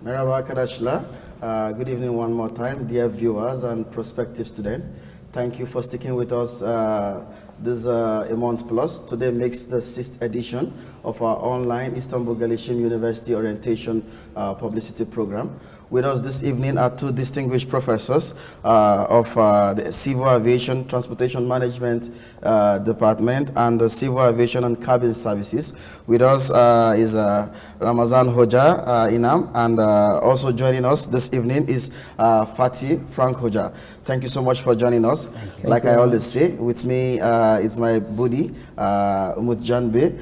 Merhaba arkadaşlar. Good evening one more time, dear viewers and prospective students. Thank you for sticking with us this a month plus. Today makes the 6th edition of our online İstanbul Gelişim University Orientation Publicity Program. With us this evening are two distinguished professors of the Civil Aviation Transportation Management Department and the Civil Aviation and Cabin Services. With us is Ramazan Hoca Inam, and also joining us this evening is Fatih Frank Hoca. Thank you so much for joining us. Like I always say, with me it's my buddy Umut Janbe.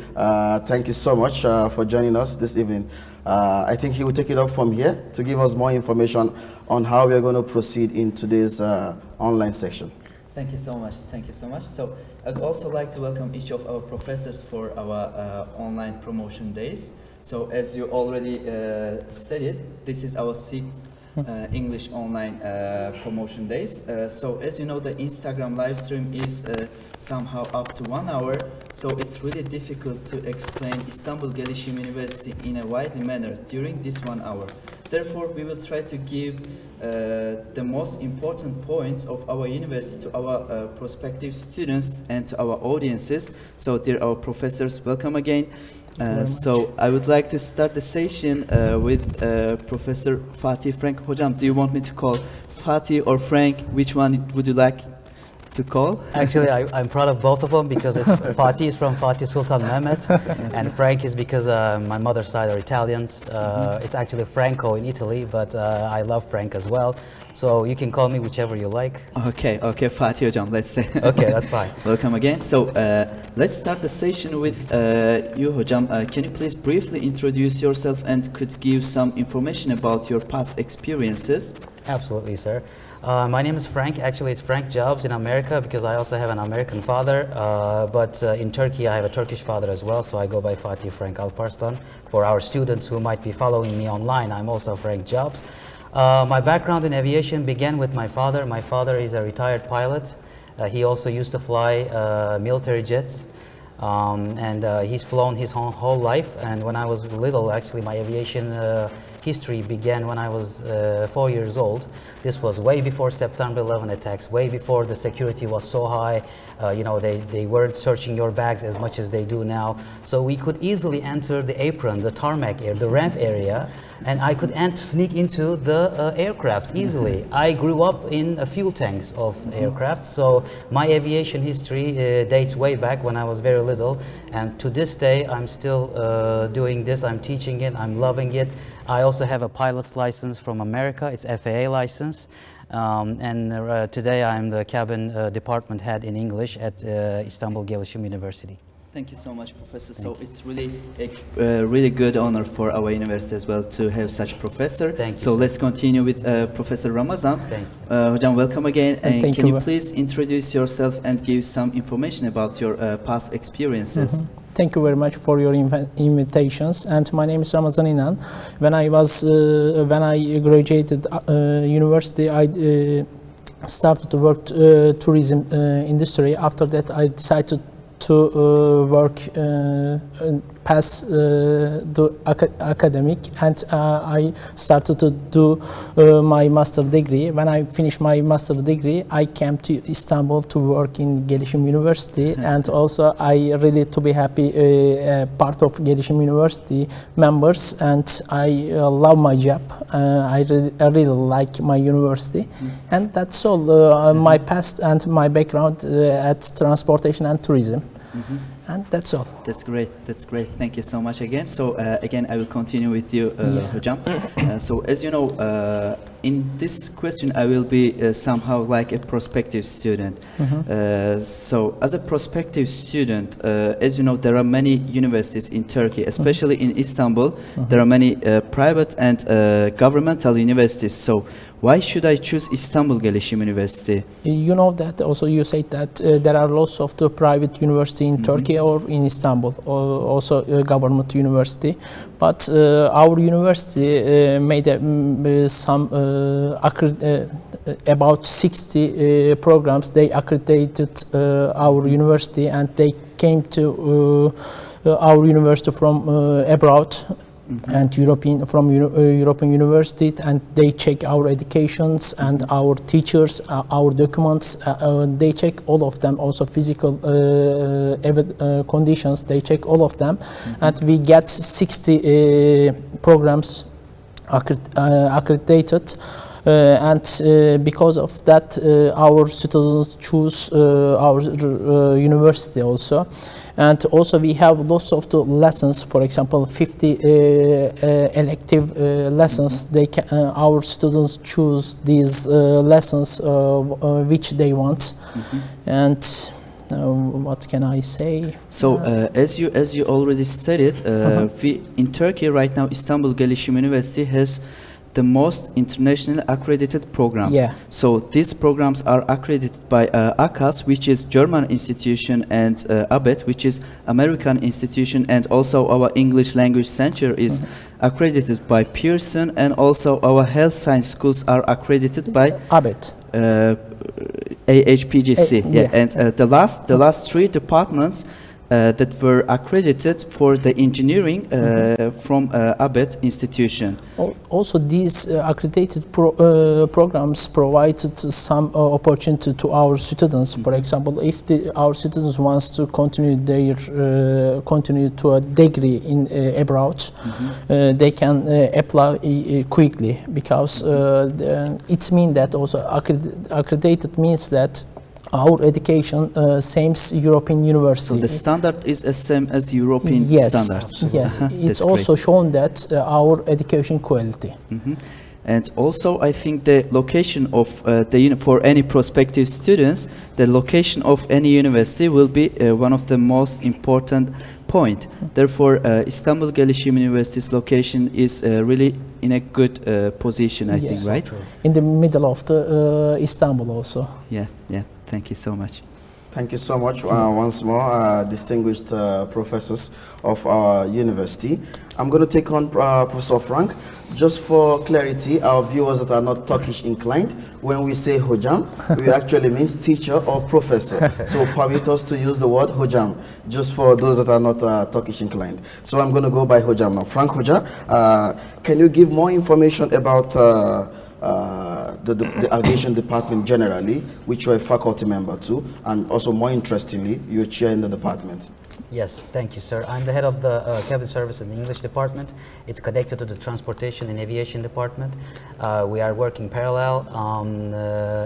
Thank you so much for joining us this evening. I think he will take it up from here to give us more information on how we are going to proceed in today's online section. Thank you so much. Thank you so much. So I'd also like to welcome each of our professors for our online promotion days. So as you already stated, this is our 6th English online promotion days. So as you know, the Instagram live stream is somehow up to 1 hour, so it's really difficult to explain İstanbul Gelişim University in a widely manner during this 1 hour. Therefore, we will try to give the most important points of our university to our prospective students and to our audiences. So dear our professors, welcome again. So I would like to start the session with Professor Fatih Frank. Hocam, do you want me to call Fatih or Frank? Which one would you like to call? Actually, I'm proud of both of them because Fatih is from Fatih Sultan Mehmet and Frank is because my mother's side are Italians. It's actually Franco in Italy, but I love Frank as well. So you can call me whichever you like. Okay, Fatih Hocam, let's say. Okay, that's fine. Welcome again. So let's start the session with you, Hocam. Can you please briefly introduce yourself and could give some information about your past experiences? Absolutely, sir. My name is Frank. Actually, it's Frank Jobs in America because I also have an American father. But in Turkey, I have a Turkish father as well, so I go by Fatih Frank Alparslan. For our students who might be following me online, I'm also Frank Jobs. My background in aviation began with my father. My father is a retired pilot. He also used to fly military jets. And he's flown his whole life. And when I was little, actually, my aviation history began when I was 4 years old. This was way before September 11 attacks, way before the security was so high. You know, they weren't searching your bags as much as they do now. So we could easily enter the apron, the tarmac area, the ramp area, and I could sneak into the aircraft easily. I grew up in fuel tanks of aircraft, so my aviation history dates way back when I was very little. And to this day, I'm still doing this. I'm teaching it. I'm loving it. I also have a pilot's license from America. It's FAA license. Today I'm the cabin department head in English at İstanbul Gelişim University. Thank you so much, Professor. So it's really a really good honor for our university as well to have such professor. Thank you, so sir. let's continue with Professor Ramazan. Thank you. Hocam, welcome again. And Thank can you. you please introduce yourself and give some information about your past experiences? Thank you very much for your invitations. And my name is Ramazan İnan. When I graduated university, I started to work tourism industry. After that, I decided to work pass the academic, and I started to do my master degree. When I finished my master degree, I came to Istanbul to work in Gelişim University, and also I really to be happy part of Gelişim University members, and I love my job. I really like my university, and that's all. My past and my background at transportation and tourism. And that's all. That's great. That's great. Thank you so much again. So again, I will continue with you, Hocam. So as you know, in this question, I will be somehow like a prospective student. So as a prospective student, as you know, there are many universities in Turkey, especially in Istanbul. There are many private and governmental universities. So why should I choose İstanbul Gelişim University? You know that also you said that there are lots of the private university in Turkey or in Istanbul, or also government university. But our university made some about 60 programs. They accredited our university, and they came to our university from abroad. and European university, and they check our educations and our teachers, our documents. They check all of them. Also physical conditions. They check all of them, and we get 60 programs accredited. And because of that, our students choose our university also. And also we have lots of the lessons, for example, 50 elective lessons. They can, our students choose these lessons which they want. And what can I say? So as you already stated, we in Turkey right now, İstanbul Gelişim University has the most internationally accredited programs. Yeah. So these programs are accredited by ACAS, which is German institution, and ABET, which is American institution, and also our English Language Center is accredited by Pearson, and also our health science schools are accredited by ABET. AHPGC. Yeah. And the last three departments that were accredited for the engineering from ABET institution. Also, these accredited programs provided some opportunity to our students. For example, if our students wants to continue to a degree in abroad, they can apply quickly, because it means that also accredited means that our education same European university. So the standard is the same as European standards. Yes, it's also shown that our education quality. And also, I think the location of for any prospective students, the location of any university will be one of the most important point. Therefore, İstanbul Gelişim University's location is really in a good position, I think, right? True. In the middle of the Istanbul also. Yeah, yeah. Thank you so much. Thank you so much once more, distinguished professors of our university. I'm going to take on Professor Frank. Just for clarity, our viewers that are not Turkish inclined, when we say hocam, we actually means teacher or professor. So permit us to use the word hocam, just for those that are not Turkish inclined. So I'm going to go by hocam now. Frank Hoca, can you give more information about the aviation department generally, which you're a faculty member to, and also more interestingly, you're chair in the department? Yes, thank you, sir. I'm the head of the cabin service in the English department. It's connected to the transportation and aviation department. We are working parallel.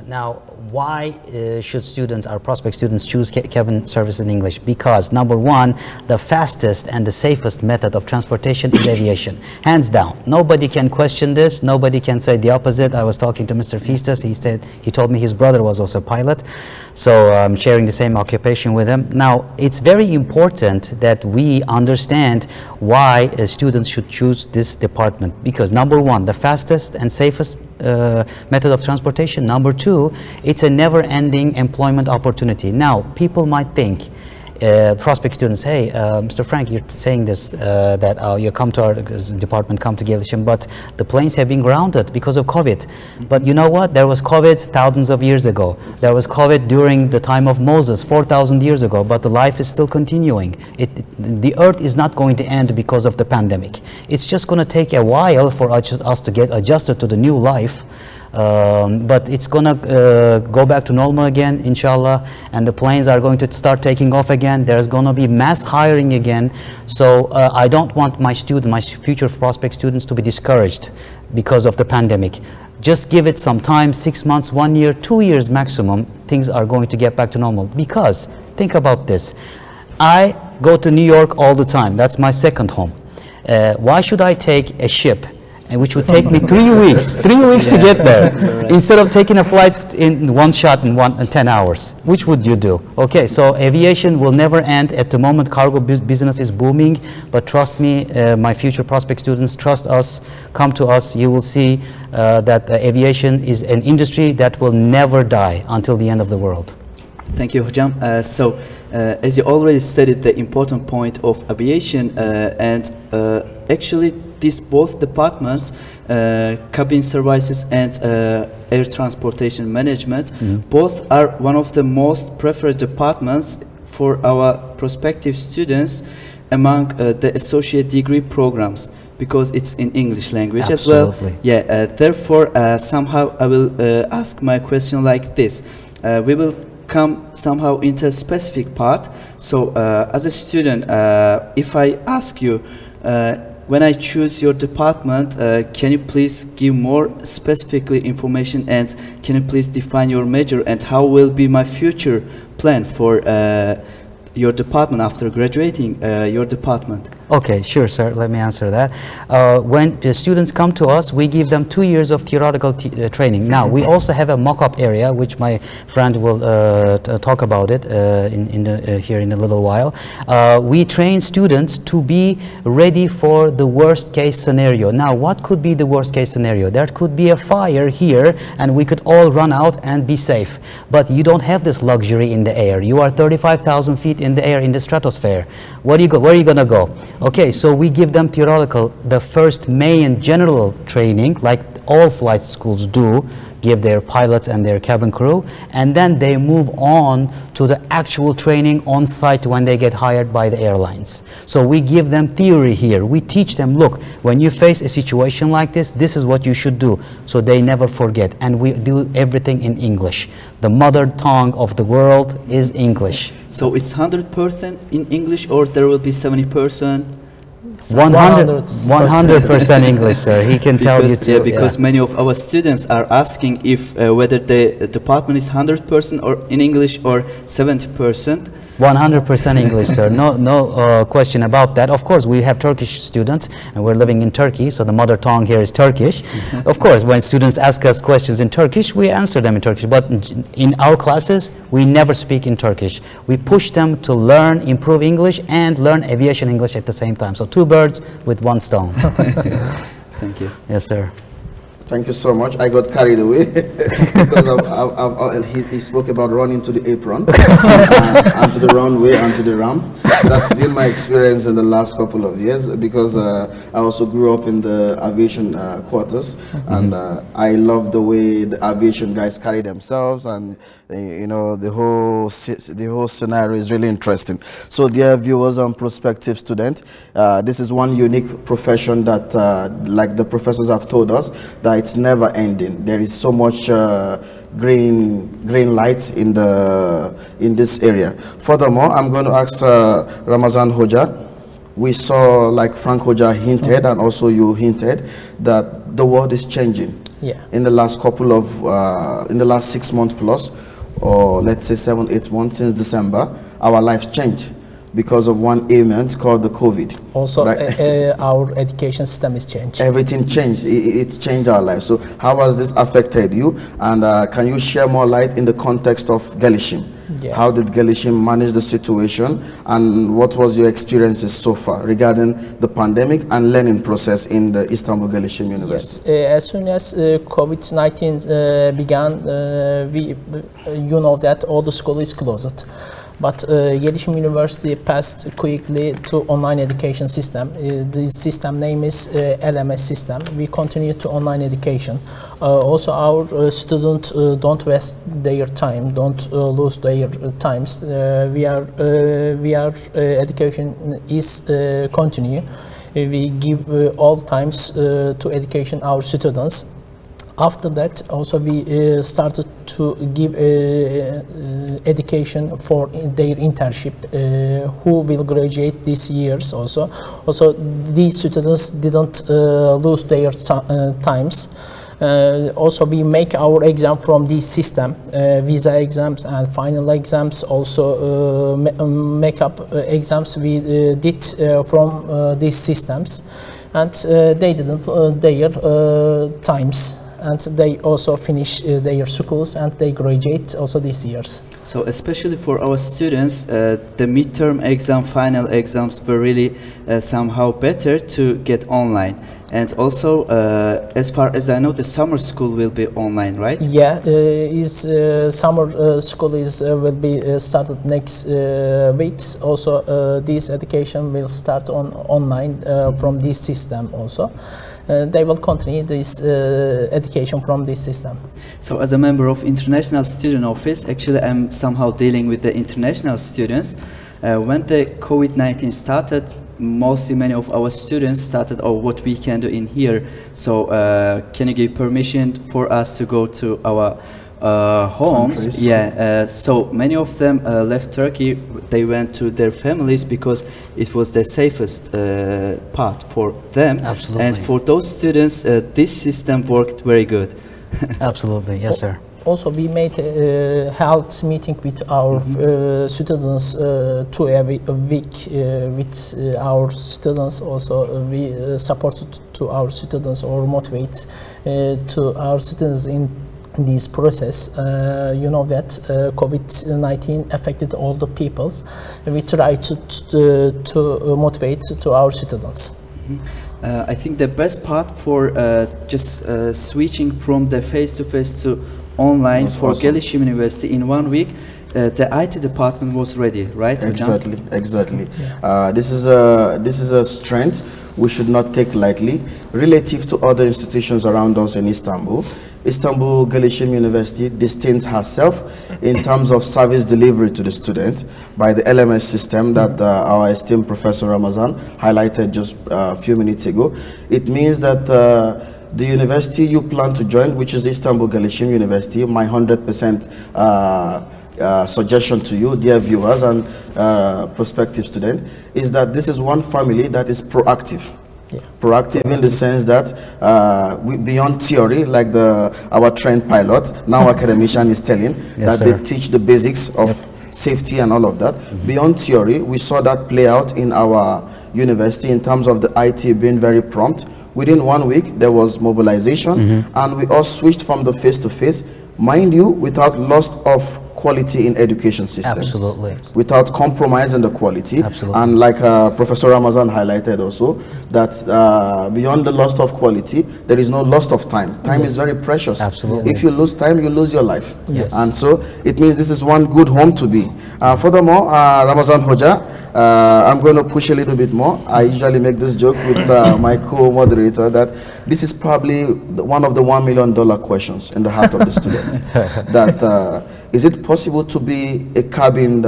Now, why should students, our prospect students, choose cabin service in English? Because number one, the fastest and the safest method of transportation is aviation, hands down. Nobody can question this. Nobody can say the opposite. I was talking to Mr. Fistas. He told me his brother was also a pilot, so I'm sharing the same occupation with him. Now, it's very important that we understand why students should choose this department, because number one, the fastest and safest method of transportation. Number two, it's a never-ending employment opportunity. Now, people might think, prospect students, hey, Mr. Frank, you're saying this, that you come to our department, come to GELISIM, but the planes have been grounded because of COVID. But you know what? There was COVID thousands of years ago. There was COVID during the time of Moses, 4,000 years ago, but the life is still continuing. The earth is not going to end because of the pandemic. It's just going to take a while for us to get adjusted to the new life. But it's gonna go back to normal again, inshallah, and the planes are going to start taking off again. There's gonna be mass hiring again. So I don't want my future prospect students to be discouraged because of the pandemic. Just give it some time, 6 months, 1 year, 2 years maximum, things are going to get back to normal. Because, think about this, I go to New York all the time, that's my second home. Why should I take a ship, and which would take me 3 weeks, 3 weeks to get there, instead of taking a flight in one shot in 10 hours? Which would you do? Okay, so aviation will never end. At the moment, cargo business is booming, but trust me, my future prospect students, trust us, come to us. You will see that aviation is an industry that will never die until the end of the world. Thank you, Hocam. As you already stated, the important point of aviation, and actually these both departments, cabin services and air transportation management, both are one of the most preferred departments for our prospective students among the associate degree programs. because it's in English language Absolutely. as well. Yeah, therefore, somehow I will ask my question like this. We will come somehow into a specific part. So, as a student, if I ask you, when I choose your department, can you please give more specifically information, and can you please define your major, and how will be my future plan for your department after graduating your department? Okay, sure, sir. Let me answer that. When the students come to us, we give them 2 years of theoretical training. Now, we also have a mock-up area, which my friend will talk about it here in a little while. We train students to be ready for the worst-case scenario. Now, what could be the worst-case scenario? There could be a fire here, and we could all run out and be safe. But you don't have this luxury in the air. You are 35,000 feet in the air in the stratosphere. Where are you going to go? Okay, so we give them theoretical, the first main general training, like all flight schools do, give their pilots and their cabin crew, and then they move on to the actual training on site when they get hired by the airlines. So we give them theory here. We teach them, look, when you face a situation like this is what you should do, so they never forget. And we do everything in English. The mother tongue of the world is English. So it's 100% in English, or there will be 70%? 100% English, sir. He can tell you too. Yeah, because many of our students are asking if whether the department is 100% or in English or 70%. 100% English, sir. No question about that. Of course, we have Turkish students, and we're living in Turkey, so the mother tongue here is Turkish. Of course, when students ask us questions in Turkish, we answer them in Turkish. But in our classes, we never speak in Turkish. We push them to learn, improve English, and learn aviation English at the same time. So 2 birds with 1 stone. Thank you. Yes, sir. Thank you so much. I got carried away because he spoke about running to the apron and to the runway and to the ramp. That's been my experience in the last couple of years, because I also grew up in the aviation quarters, and I love the way the aviation guys carry themselves, and you know, the whole scenario is really interesting. So, dear viewers and prospective students, this is one unique profession that, like the professors have told us, that it's never ending. There is so much green light in this area. Furthermore, I'm going to ask Ramazan Hoja. We saw, like Frank Hoja hinted, and also you hinted, that the world is changing. Yeah. In the last couple of, in the last 6 months plus, or let's say 7-8 months since December, our lives changed because of one ailment called the COVID. Also, right? Our education system is changed. Everything changed. It's changed our lives. So how has this affected you? And can you share more light in the context of Gelişim? Yeah. How did Gelişim manage the situation, and what was your experiences so far regarding the pandemic and learning process in the İstanbul Gelişim University? Yes. As soon as COVID-19 began, you know that all the school is closed. But Gelişim University passed quickly to online education system. This system name is LMS system. We continue to online education. Also, our students don't waste their time, don't lose their times. Education is continue. We give all times to education our students. After that, also we started to give education for their internship, who will graduate this years also. Also, these students didn't lose their times. Also, we make our exam from this system, visa exams and final exams, also make-up exams we did from these systems, and they didn't their times. And they also finish their schools, and they graduate also these years. So especially for our students, the midterm exam, final exams were really somehow better to get online. And also, as far as I know, the summer school will be online, right? Yeah, summer school will be started next weeks. Also, this education will start online from this system also. They will continue this education from this system. So as a member of International Student Office, actually I'm somehow dealing with the international students. When the COVID-19 started, mostly many of our students started, oh, what we can do in here. So can you give permission for us to go to our homes? Countries. Yeah, so many of them left Turkey. They went to their families because it was the safest part for them. Absolutely. And for those students, this system worked very good. Absolutely, yes, sir. Also, we made a health meeting with our students to a week with our students. Also, we supported to our students or motivate to our students in this process. You know that COVID-19 affected all the peoples. We try to motivate to our students. I think the best part for just switching from the face-to-face to online for awesome. Gelişim University in 1 week, the IT department was ready, right? Exactly, exactly. This is a strength we should not take lightly relative to other institutions around us in Istanbul. Istanbul Gelişim University distinct herself in terms of service delivery to the student by the LMS system that our esteemed Professor Ramazan highlighted just a few minutes ago. It means that the university you plan to join, which is Istanbul Gelişim University, my 100% suggestion to you, dear viewers and prospective students, is that this is one family that is proactive. Yeah. Proactive in the sense that beyond theory, like our trained pilot, now academician is telling that sir. they teach the basics of safety and all of that. Beyond theory, we saw that play out in our university in terms of the IT being very prompt. Within 1 week, there was mobilization, and we all switched from the face-to-face, mind you, without loss of quality in education systems. Absolutely. Without compromising the quality. Absolutely. And like Professor Ramazan highlighted also, that beyond the loss of quality, there is no loss of time. Time is very precious. Absolutely. If you lose time, you lose your life. Yes. And so it means this is one good home to be. Furthermore, Ramazan Hoja, I'm going to push a little bit more. I usually make this joke with my co-moderator that this is probably one of the $1 million questions in the heart of the student. That is it possible to be a cabin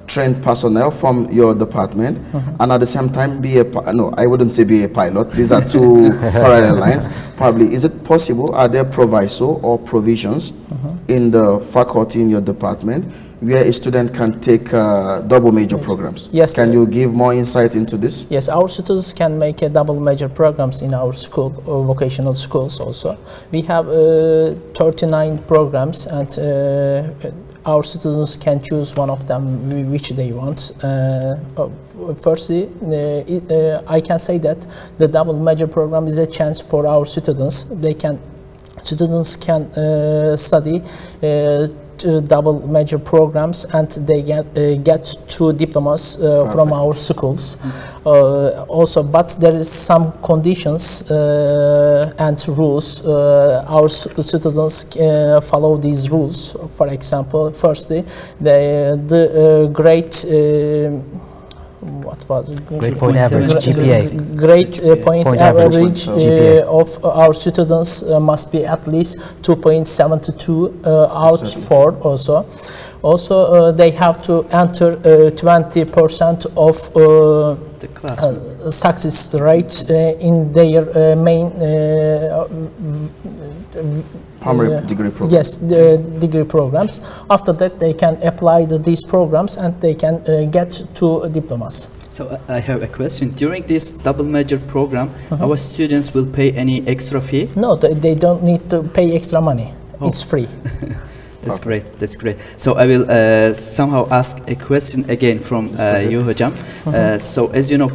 trained personnel from your department and at the same time be a, no, I wouldn't say be a pilot. These are two parallel lines. Probably, is it possible, are there proviso or provisions in the faculty in your department where a student can take double major programs? Yes. Can you give more insight into this? Yes, our students can make a double major programs in our school, or vocational schools also. We have 39 programs, and our students can choose one of them which they want. Firstly, I can say that the double major program is a chance for our students. Students can study double major programs, and they get 2 diplomas from our schools. Also, but there is some conditions and rules. Our students follow these rules. For example, firstly, the grade. What was it? Grade point average, GPA. Grade point average of our students must be at least 2.72 out 4 also. Also, they have to enter 20% of The class. success rate in their main Primary degree program. Yes, the degree programs. After that, they can apply these programs and they can get 2 diplomas. So I have a question. During this double major program, our students will pay any extra fee? No, they don't need to pay extra money. It's free. That's great. That's great. So I will somehow ask a question again from you, Hocam. So as you know,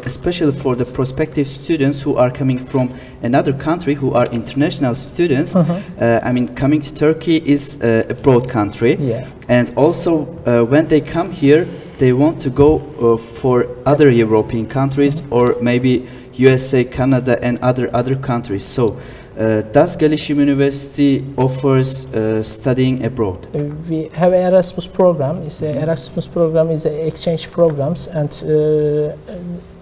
especially for the prospective students who are coming from another country, who are international students, I mean, coming to Turkey is a broad country. Yeah. And also when they come here, they want to go for other European countries or maybe USA, Canada, and other countries. So does Gelişim University offers studying abroad? We have an Erasmus program. Erasmus program is an exchange programs, and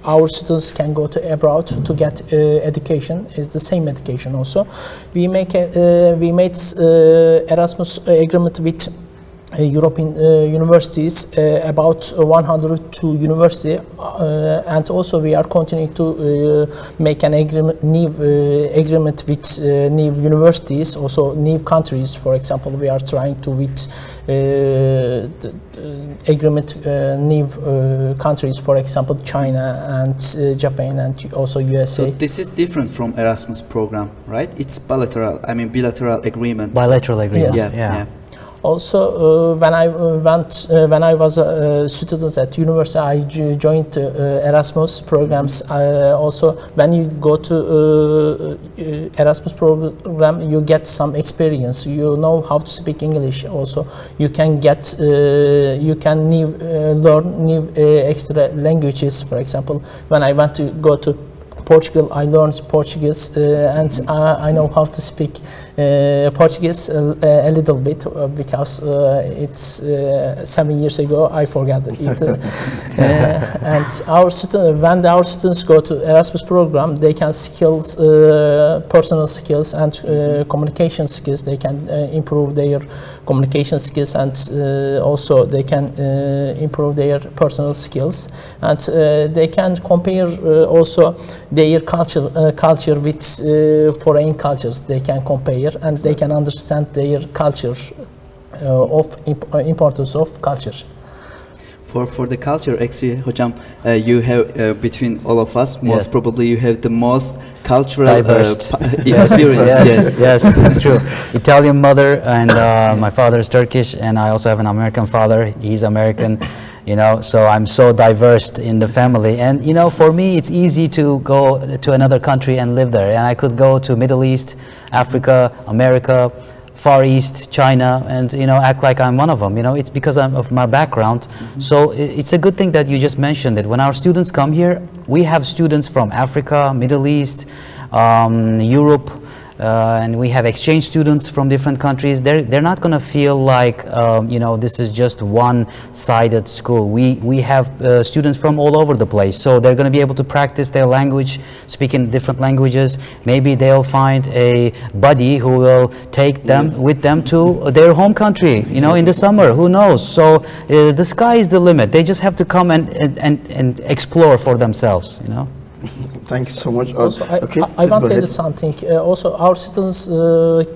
our students can go to abroad to get education. It's the same education also. We made Erasmus agreement with European universities, about 102 university, and also we are continuing to make an agreement with new universities, also new countries. For example, we are trying to with agreement new countries, for example, China and Japan and also USA. So this is different from Erasmus program, right? It's bilateral. I mean, bilateral agreement. Bilateral agreement. Yes. Yeah. Also, when I was a student at university, I joined Erasmus programs. Also, when you go to Erasmus program, you get some experience. You know how to speak English. Also, you can get, learn new extra languages. For example, when I went to go to Portugal, I learned Portuguese, and I know how to speak Portuguese a little bit because it's 7 years ago I forgot it. And when our students go to Erasmus program, they can skills, personal skills and communication skills. They can improve their communication skills, and also they can improve their personal skills, and they can compare also their culture with foreign cultures. They can compare and they can understand their culture of importance of culture. For the culture, actually, Hocam, you have between all of us, most probably you have the most cultural experience. Yes, that's true. Italian mother, and my father is Turkish, and I also have an American father. He's American. You know, so I'm so diverse in the family, and you know, for me it's easy to go to another country and live there, and I could go to Middle East, Africa, America, Far East, China, and you know, act like I'm one of them. You know, it's because of my background. So it's a good thing that you just mentioned it. When our students come here, we have students from Africa, Middle East, Europe, and we have exchange students from different countries. They're not going to feel like you know, this is just one-sided school. We have students from all over the place, so they're going to be able to practice their language, speaking different languages. Maybe they'll find a buddy who will take them with them to their home country, you know, in the summer. Who knows? So the sky is the limit. They just have to come and explore for themselves, you know. Thank you so much. Also, I want to add something. Also, our students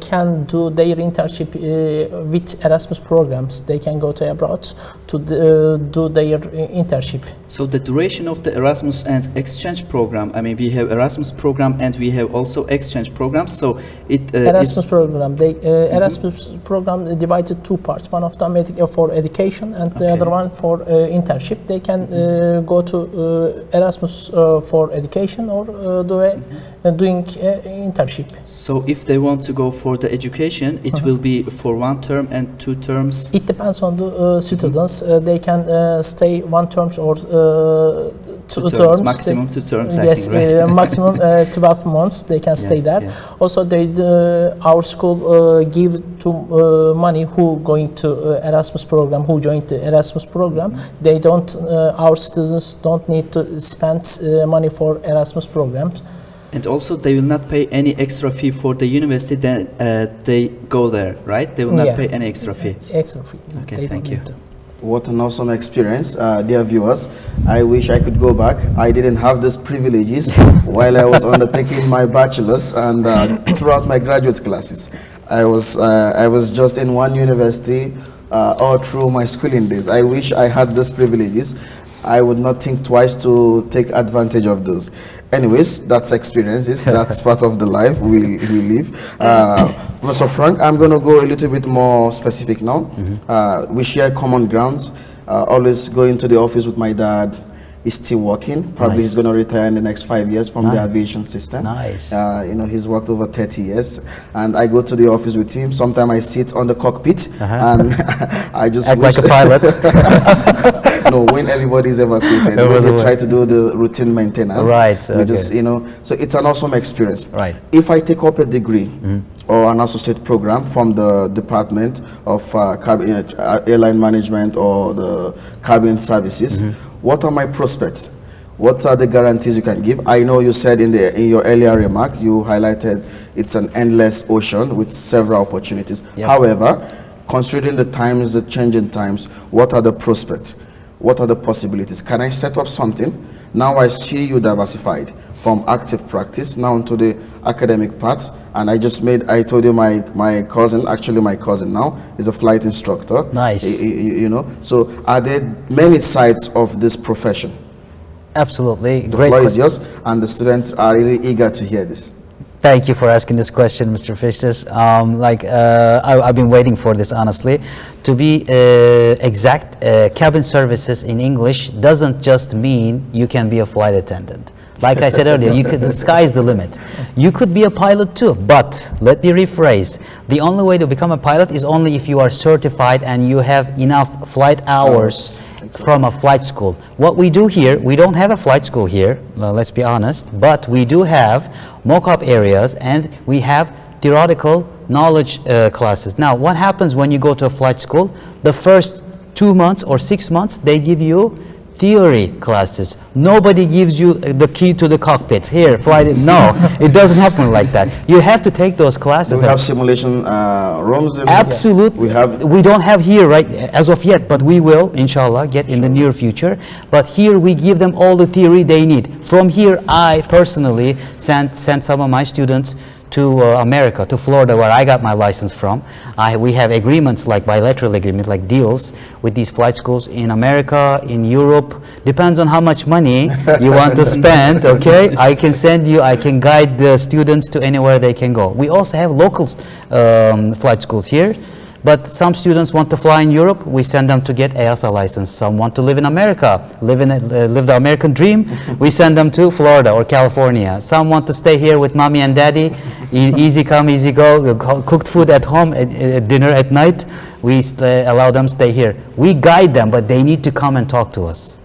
can do their internship with Erasmus programs. They can go to abroad to do their internship. So the duration of the Erasmus and exchange program, I mean, we have Erasmus program and we have also exchange programs. So it Erasmus program. Erasmus program divided two parts. One of them for education, and the other one for internship. They can go to Erasmus for education or doing internship. So if they want to go for the education, it will be for 1 term and 2 terms? It depends on the students. They can stay 1 term or 2 terms. Maximum 2 terms, yes, I think, right? Maximum 12 months they can stay there. Yeah. Also, our school give to money who going to Erasmus program, who joined the Erasmus program. They don't, our students don't need to spend money for Erasmus programs. And also they will not pay any extra fee for the university, then they go there, right? They will not pay any extra fee. Extra fee. Okay, thank you. What an awesome experience, dear viewers. I wish I could go back. I didn't have these privileges while I was undertaking my bachelor's and throughout my graduate classes. I was just in one university all through my schooling days. I wish I had these privileges. I would not think twice to take advantage of those. Anyways, that's experiences. That's part of the life we live. Professor Frank, I'm going to go a little bit more specific now. We share common grounds. Always going to the office with my dad. He's still working. Probably he's going to retire in the next 5 years from the aviation system. You know, he's worked over 30 years. And I go to the office with him. Sometimes I sit on the cockpit and I just act like a pilot. No, when everybody's evacuated, when they try to do the routine maintenance. We just, you know, so it's an awesome experience. If I take up a degree or an associate program from the Department of Airline Management or the Cabin Services, what are my prospects? What are the guarantees you can give? I know you said in your earlier remark, you highlighted it's an endless ocean with several opportunities. However, considering the times, the changing times, what are the prospects? What are the possibilities? Can I set up something? Now I see you diversified from active practice now into the academic part. And I told you my cousin, actually my cousin now, is a flight instructor. Nice. You know, so are there many sides of this profession? Absolutely. The Great floor is question. yours, and the students are really eager to hear this. Thank you for asking this question, Mr. Fishes. I've been waiting for this, honestly. To be exact, cabin services in English doesn't just mean you can be a flight attendant. Like I said earlier, the sky is the limit. You could be a pilot too, but let me rephrase. The only way to become a pilot is only if you are certified and you have enough flight hours from a flight school. What we do here, we don't have a flight school here, let's be honest, but we do have mock-up areas and we have theoretical knowledge classes. Now, what happens when you go to a flight school? The first 2 months or 6 months, they give you theory classes. Nobody gives you the key to the cockpit. Here, fly it. No, it doesn't happen like that. You have to take those classes. Do we have simulation rooms? Absolutely. We don't have here right as of yet, but we will, inshallah, get in the near future. But here we give them all the theory they need. From here, I personally sent some of my students to America, to Florida, where I got my license from. We have agreements, like bilateral agreements, like deals with these flight schools in America, in Europe. Depends on how much money you want to spend, okay? I can send you, I can guide the students to anywhere they can go. We also have local flight schools here. But some students want to fly in Europe, we send them to get EASA license. Some want to live in America, live the American dream, we send them to Florida or California. Some want to stay here with mommy and daddy, easy come, easy go, cooked food at home, dinner at night, we allow them stay here. We guide them, but they need to come and talk to us.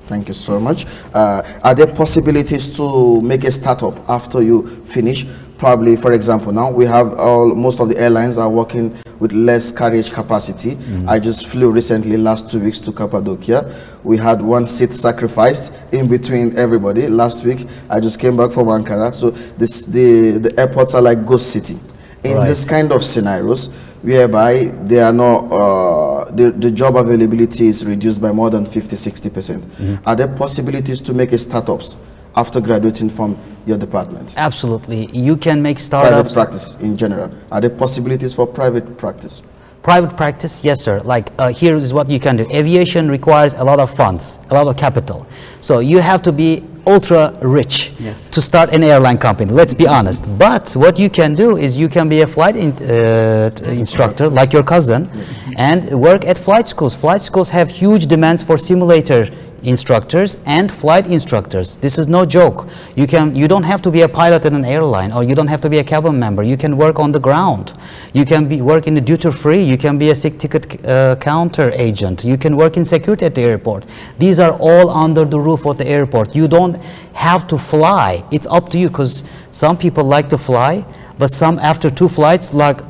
Thank you so much. Are there possibilities to make a startup after you finish? Probably, for example, now we have most of the airlines are working with less carriage capacity. I just flew recently, last 2 weeks, to Cappadocia. We had one seat sacrificed in between everybody. Last week, I just came back from Ankara. So the airports are like ghost city. In this kind of scenarios, whereby they are not, the job availability is reduced by more than 50–60%. Are there possibilities to make startups after graduating from your department? Absolutely. You can make startups. Private practice in general. Are there possibilities for private practice? Private practice, yes, sir. Like here is what you can do. Aviation requires a lot of funds, a lot of capital. So you have to be ultra rich to start an airline company. Let's be honest. But what you can do is you can be a flight instructor like your cousin and work at flight schools. Flight schools have huge demands for simulator instructors and flight instructors. This is no joke. You don't have to be a pilot in an airline, or you don't have to be a cabin member. You can work on the ground. You can work in the duty free. You can be a ticket counter agent. You can work in security at the airport. These are all under the roof of the airport. You don't have to fly. It's up to you, because some people like to fly, but some after 2 flights like,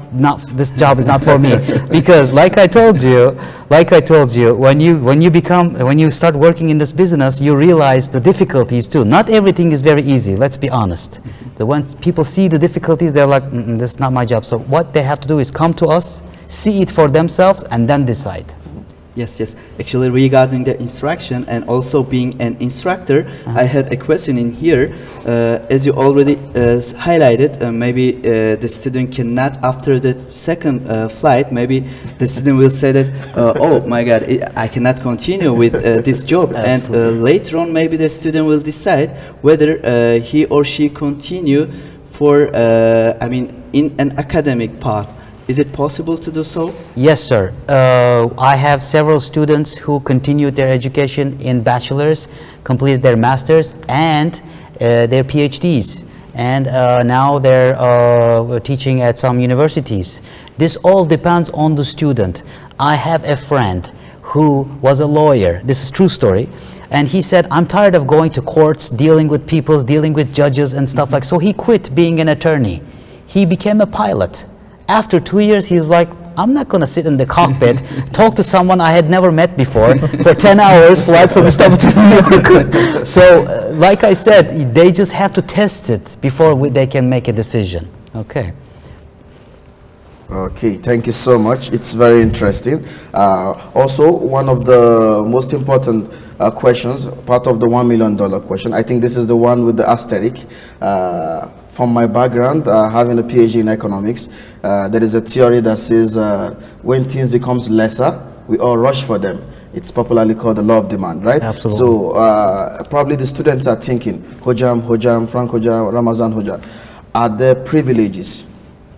this job is not for me. Because like I told you, when you start working in this business, you realize the difficulties too. Not everything is very easy, let's be honest. When people see the difficulties, they're like, this is not my job. So what they have to do is come to us, see it for themselves, and then decide. Yes. Actually, regarding the instruction and also being an instructor, I had a question in here. As you already highlighted, maybe the student cannot, after the second flight, maybe the student will say that, oh my God, I cannot continue with this job. And later on, maybe the student will decide whether he or she continue for, in an academic path. Is it possible to do so? Yes, sir. I have several students who continued their education in bachelor's, completed their master's, and their PhDs. And now they're teaching at some universities. This all depends on the student. I have a friend who was a lawyer. This is a true story. And he said, I'm tired of going to courts, dealing with people, dealing with judges and stuff like that. So he quit being an attorney. He became a pilot. After 2 years, he was like, I'm not going to sit in the cockpit, talk to someone I had never met before for 10 hours, flight from Istanbul to New York. So, like I said, they just have to test it before they can make a decision. Okay. Okay, thank you so much. It's very interesting. Also, one of the most important questions, part of the $1 million question, I think this is the one with the asterisk. From my background, having a PhD in economics, there is a theory that says when things becomes lesser, we all rush for them. It's popularly called the law of demand, right? Absolutely. So probably the students are thinking, Hojam, Frank Hojam, Ramazan Hojam, are there privileges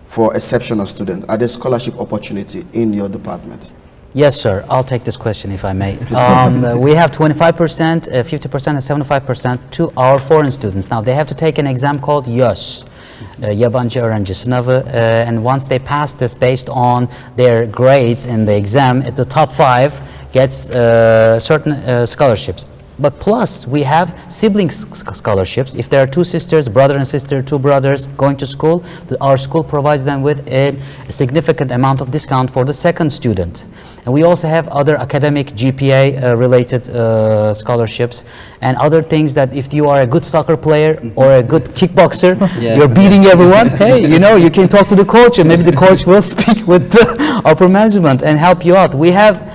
for exceptional students? Are there scholarship opportunity in your department? Yes, sir. I'll take this question if I may. We have 25%, 50% and 75% to our foreign students. Now, they have to take an exam called YÖS, Yabancı Öğrenci Sınavı, and once they pass this based on their grades in the exam, at the top 5 gets certain scholarships. But plus, we have sibling scholarships. If there are 2 sisters, brother and sister, 2 brothers going to school, our school provides them with a significant amount of discount for the second student. And we also have other academic GPA related scholarships and other things that if you are a good soccer player or a good kickboxer, you're beating everyone, hey, you know, you can talk to the coach and maybe the coach will speak with the upper management and help you out. We have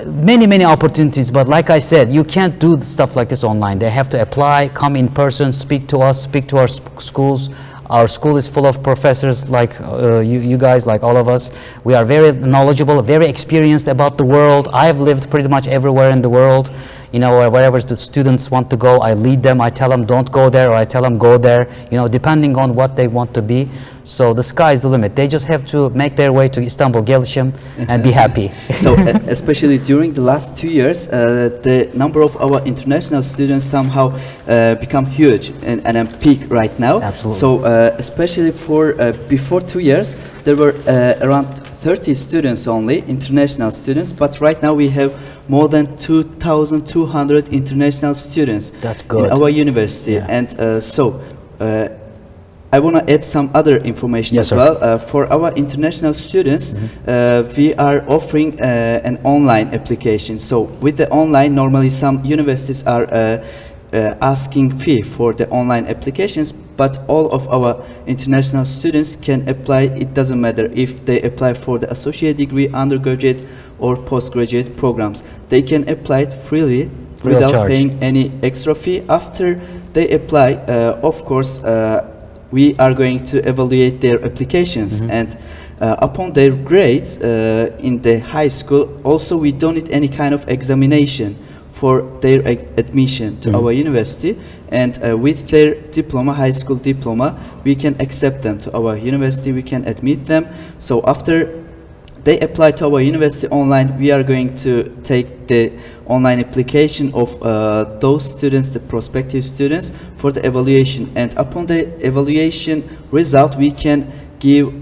many opportunities, but like I said, you can't do stuff like this online. They have to apply, come in person, speak to us, speak to our schools. Our school is full of professors like you guys, like all of us. We are very knowledgeable, very experienced about the world. I've lived pretty much everywhere in the world. You know, wherever the students want to go, I lead them. I tell them don't go there, or I tell them go there, you know, depending on what they want to be. So the sky is the limit. They just have to make their way to İstanbul, Gelişim, and be happy. So especially during the last 2 years, the number of our international students somehow become huge and a peak right now. Absolutely. So especially for before 2 years, there were around 30 students only, international students, but right now we have more than 2,200 international students. That's good. In our university. Yeah. And so I want to add some other information yes, as well. For our international students, we are offering an online application. So with the online, normally some universities are asking fee for the online applications, but all of our international students can apply. It doesn't matter if they apply for the associate degree, undergraduate or postgraduate programs. They can apply it freely without paying any extra fee. After they apply, of course, we are going to evaluate their applications, and upon their grades in the high school, also we don't need any kind of examination for their admission to our university, and with their diploma, high school diploma, we can accept them to our university, we can admit them. So after they apply to our university online, we are going to take the online application of those students, the prospective students, for the evaluation, and upon the evaluation result, we can give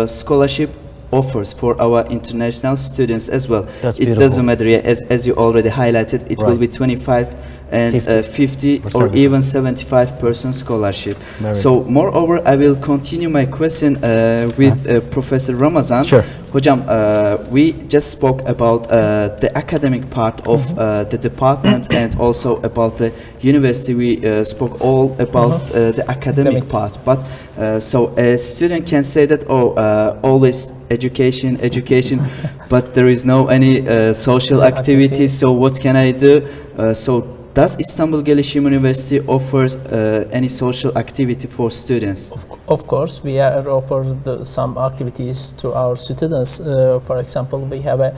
scholarship offers for our international students as well. That's it beautiful. Doesn't matter, as you already highlighted, it will be 25 and 50 or even 75% scholarship. So moreover, I will continue my question with Professor Ramazan. Sure. Hocam, we just spoke about the academic part of the department and also about the university. We spoke all about the academic part, but so a student can say that, oh, always education, but there is no any social activities, so what can I do? So does İstanbul Gelişim University offers any social activity for students? Of course, we are offered some activities to our students. For example, we have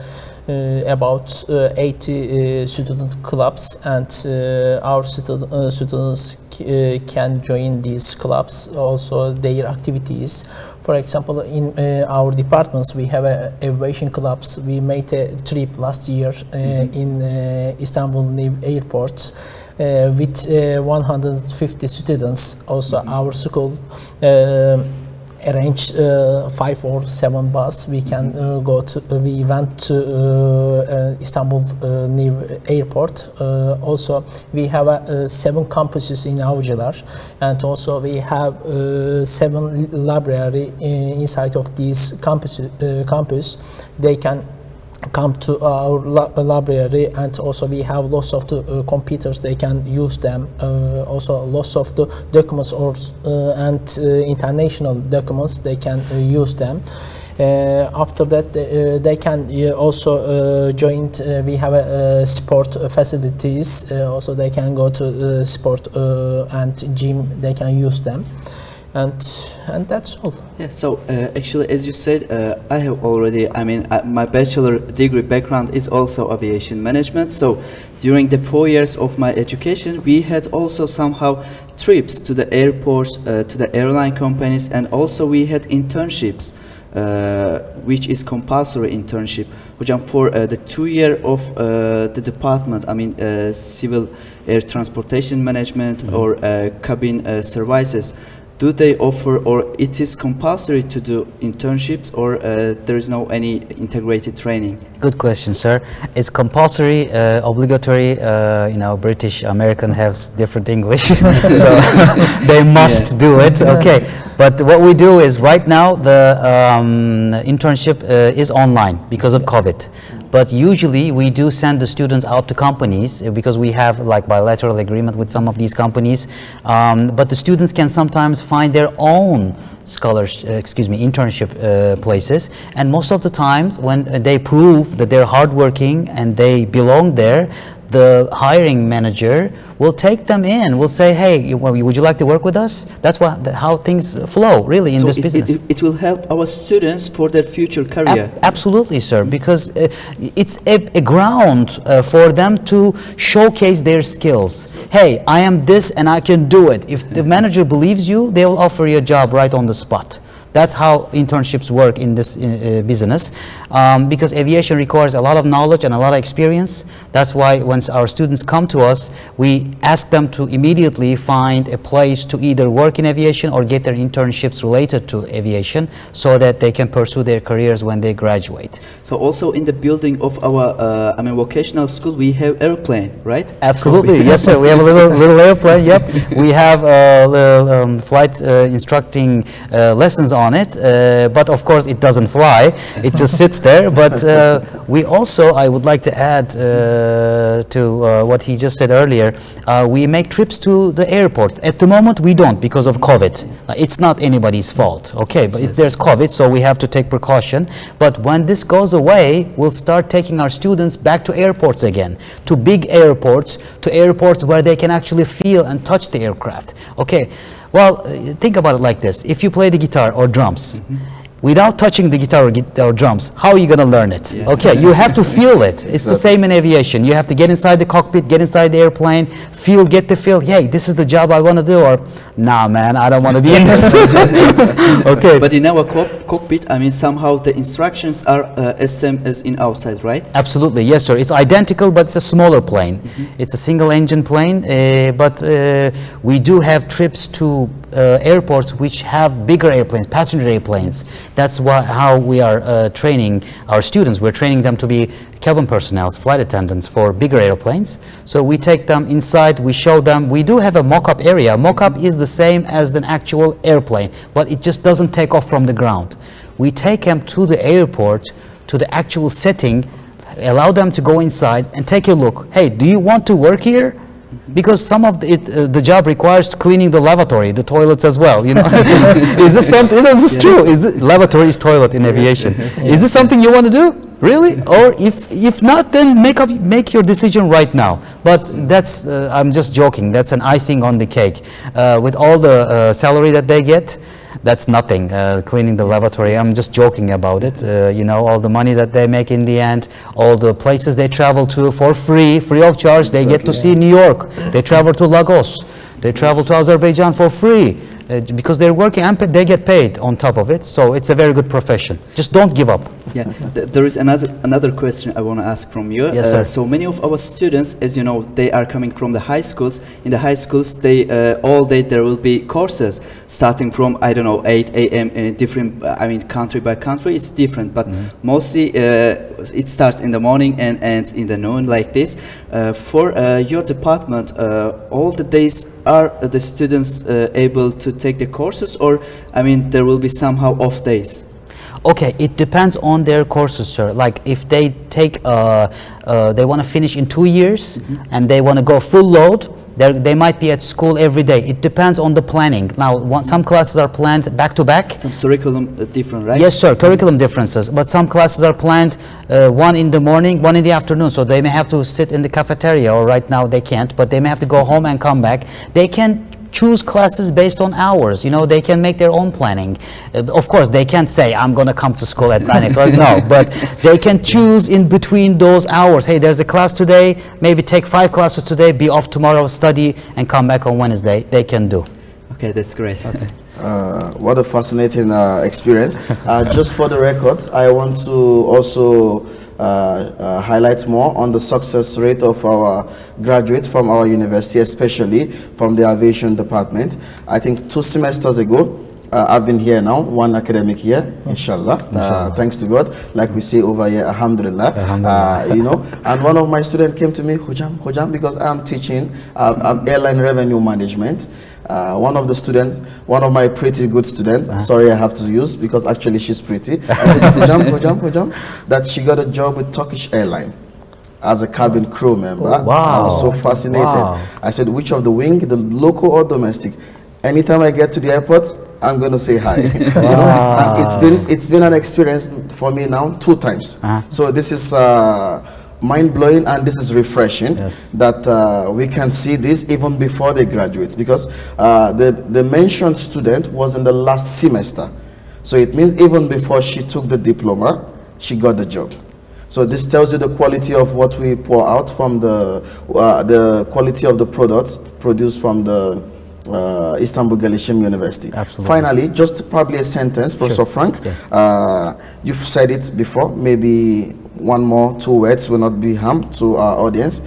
about 80 student clubs, and our students can join these clubs, also their activities. For example, in our departments, we have aviation clubs. We made a trip last year in Istanbul New Airport with 150 students. Also, our school arranged 5 or 7 bus. We can go to. We went to Istanbul New Airport. Also, we have 7 campuses in Avcılar, and also we have 7 library inside of these campus. They can come to our library, and also we have lots of the computers. They can use them. Also lots of the documents and international documents, they can use them. After that, they can also join. We have sport facilities. Also, they can go to sport and gym. They can use them. And that's all. Yeah, so actually, as you said, I have already, my bachelor degree background is also aviation management. So during the 4 years of my education, we had also somehow trips to the airports, to the airline companies, and also we had internships, which is compulsory internship. Hocam, for the 2 year of the department, civil air transportation management or cabin services, do they offer, or it is compulsory to do internships, or there is no any integrated training? Good question, sir. It's compulsory, obligatory. You know, British, American have different English, so they must do it. Okay, but what we do is right now the internship is online because of COVID. But usually we do send the students out to companies because we have like bilateral agreement with some of these companies. But the students can sometimes find their own internship places. And most of the times when they prove that they're hardworking and they belong there, the hiring manager will take them in, will say, hey, would you like to work with us? That's how things flow, really, in this business. It will help our students for their future career. Absolutely, sir, because it's a ground for them to showcase their skills. Hey, I am this and I can do it. If the manager believes you, they will offer you a job right on the spot. That's how internships work in this business, because aviation requires a lot of knowledge and a lot of experience. That's why when our students come to us, we ask them to immediately find a place to either work in aviation or get their internships related to aviation so that they can pursue their careers when they graduate. So also in the building of our vocational school, we have airplane, right? Absolutely, yes, sir. We have a little airplane. Yep, we have flight instructing lessons on it, but of course it doesn't fly, it just sits there. But we also, I would like to add to what he just said earlier, we make trips to the airport. At the moment we don't because of COVID. It's not anybody's fault, okay, but if there's COVID, so we have to take precaution. But when this goes away, we'll start taking our students back to airports again, to big airports, to airports where they can actually feel and touch the aircraft. Okay. Well, think about it like this. If you play the guitar or drums, without touching the guitar or drums, how are you going to learn it? Yes. Okay, you have to feel it. It's the same in aviation. You have to get inside the cockpit, get inside the airplane, get the feel. Hey, this is the job I want to do, or nah, man, I don't want to be in this. Okay. But in our cockpit, somehow the instructions are as same as in outside, right? Absolutely, yes, sir. It's identical, but it's a smaller plane. It's a single-engine plane, but we do have trips to airports which have bigger airplanes, passenger airplanes. That's how we are training our students. We're training them to be cabin personnel, flight attendants for bigger airplanes. So we take them inside, we show them. We do have a mock-up area. Mock-up is the same as an actual airplane, but it just doesn't take off from the ground. We take them to the airport, to the actual setting, allow them to go inside and take a look. Hey, do you want to work here? Because some of the job requires cleaning the lavatory, the toilets as well. You know, is this something? This is true. Lavatory is toilet in aviation. Is this something you want to do? Really? Or if not, then make your decision right now. But that's I'm just joking. That's an icing on the cake. With all the salary that they get, that's nothing, cleaning the lavatory. I'm just joking about it. You know, all the money that they make in the end, all the places they travel to for free of charge. They get to see New York. They travel to Lagos. They travel to Azerbaijan for free because they're working and they get paid on top of it. So it's a very good profession. Just don't give up. Yeah, there is another question I want to ask from you. Yes, sir. So many of our students, as you know, they are coming from the high schools. In the high schools, all day there will be courses starting from 8 a.m. Different. Country by country, it's different. But mostly it starts in the morning and ends in the noon, like this. For your department, all the days are the students able to take the courses, or there will be somehow off days? Okay, it depends on their courses, sir. Like if they take, they want to finish in 2 years and they want to go full load, They might be at school every day. It depends on the planning. Now, some classes are planned back to back. Some curriculum different, right? Yes, sir, curriculum differences. But some classes are planned one in the morning, one in the afternoon. So they may have to sit in the cafeteria, or right now they can't, but they may have to go home and come back. They can choose classes based on hours. You know, they can make their own planning. Of course, they can't say, I'm going to come to school at 9 o'clock. No, but they can choose in between those hours. Hey, there's a class today, maybe take 5 classes today, be off tomorrow, study, and come back on Wednesday. They can do. Okay, that's great. Okay. What a fascinating experience. Just for the records, I want to also highlight more on the success rate of our graduates from our university, especially from the aviation department. I think 2 semesters ago, I've been here now, 1 academic year, inshallah. Thanks to God, like we say over here, alhamdulillah. You know, and one of my students came to me, Hujam, because I'm teaching airline revenue management. One of my pretty good students, sorry I have to use because actually she's pretty, Hujam, that she got a job with Turkish Airline as a cabin crew member. Oh, wow. I was so fascinated. Wow. I said, which of the wing, the local or domestic? Anytime I get to the airport, I'm going to say hi. You know? And it's been an experience for me now 2 times. So this is mind-blowing, and this is refreshing, that we can see this even before they graduate, because the mentioned student was in the last semester, so it means even before she took the diploma, she got the job. So this tells you the quality of what we pour out from the quality of the products produced from the İstanbul Gelişim University. Absolutely. Finally, just probably a sentence, Professor Frank. You've said it before, maybe 1 more 2 words will not be harm to our audience.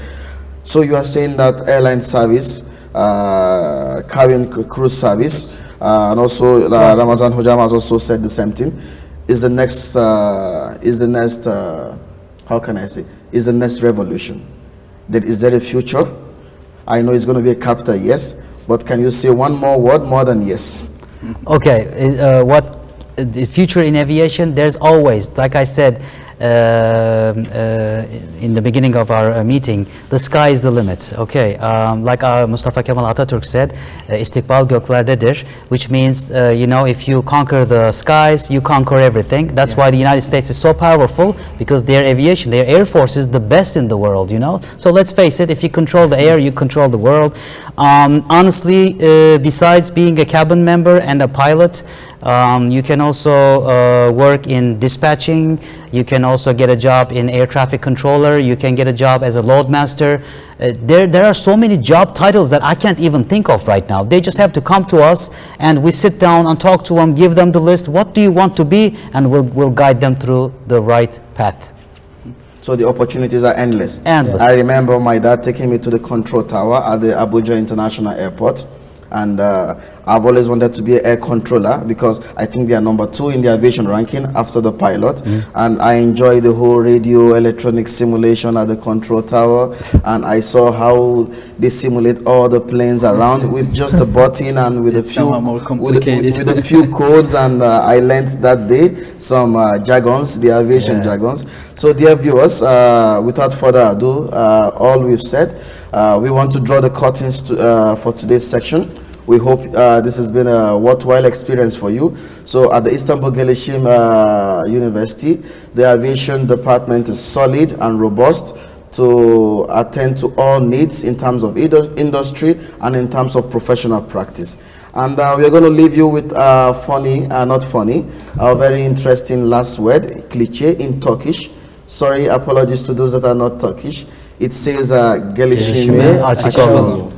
So you are saying that airline service, cabin cruise service, and also Ramazan Hojam has also said the same thing, is the next how can I say, is the next revolution. Is there a future? I know it's going to be a capital yes, but can you say 1 more word more than yes? Okay, what the future in aviation, there's always, like I said in the beginning of our meeting, the sky is the limit. Okay, like Mustafa Kemal Atatürk said, istikbal göklerdedir, which means, you know, if you conquer the skies, you conquer everything. That's why the United States is so powerful, because their aviation, their air force is the best in the world, you know. So let's face it, if you control the air, you control the world. Honestly, besides being a cabin member and a pilot, you can also work in dispatching. You can also get a job in air traffic controller. You can get a job as a load master. There are so many job titles that I can't even think of right now. They just have to come to us, and we sit down and talk to them, give them the list. What do you want to be? And we'll guide them through the right path. So the opportunities are endless. Endless. I remember my dad taking me to the control tower at the Abuja International Airport. And I've always wanted to be an air controller, because I think they are number 2 in the aviation ranking after the pilot. And I enjoy the whole radio electronic simulation at the control tower, and I saw how they simulate all the planes around with just a button and with a few codes. And I learned that day some jargons, the aviation jargons. So dear viewers, without further ado, all we've said, we want to draw the curtains for today's section. We hope this has been a worthwhile experience for you. So at the İstanbul Gelişim University, the aviation department is solid and robust to attend to all needs in terms of industry and in terms of professional practice. And we're going to leave you with funny, not funny, a very interesting last word, cliché in Turkish. Sorry, apologies to those that are not Turkish. It says Gelişime açık olun.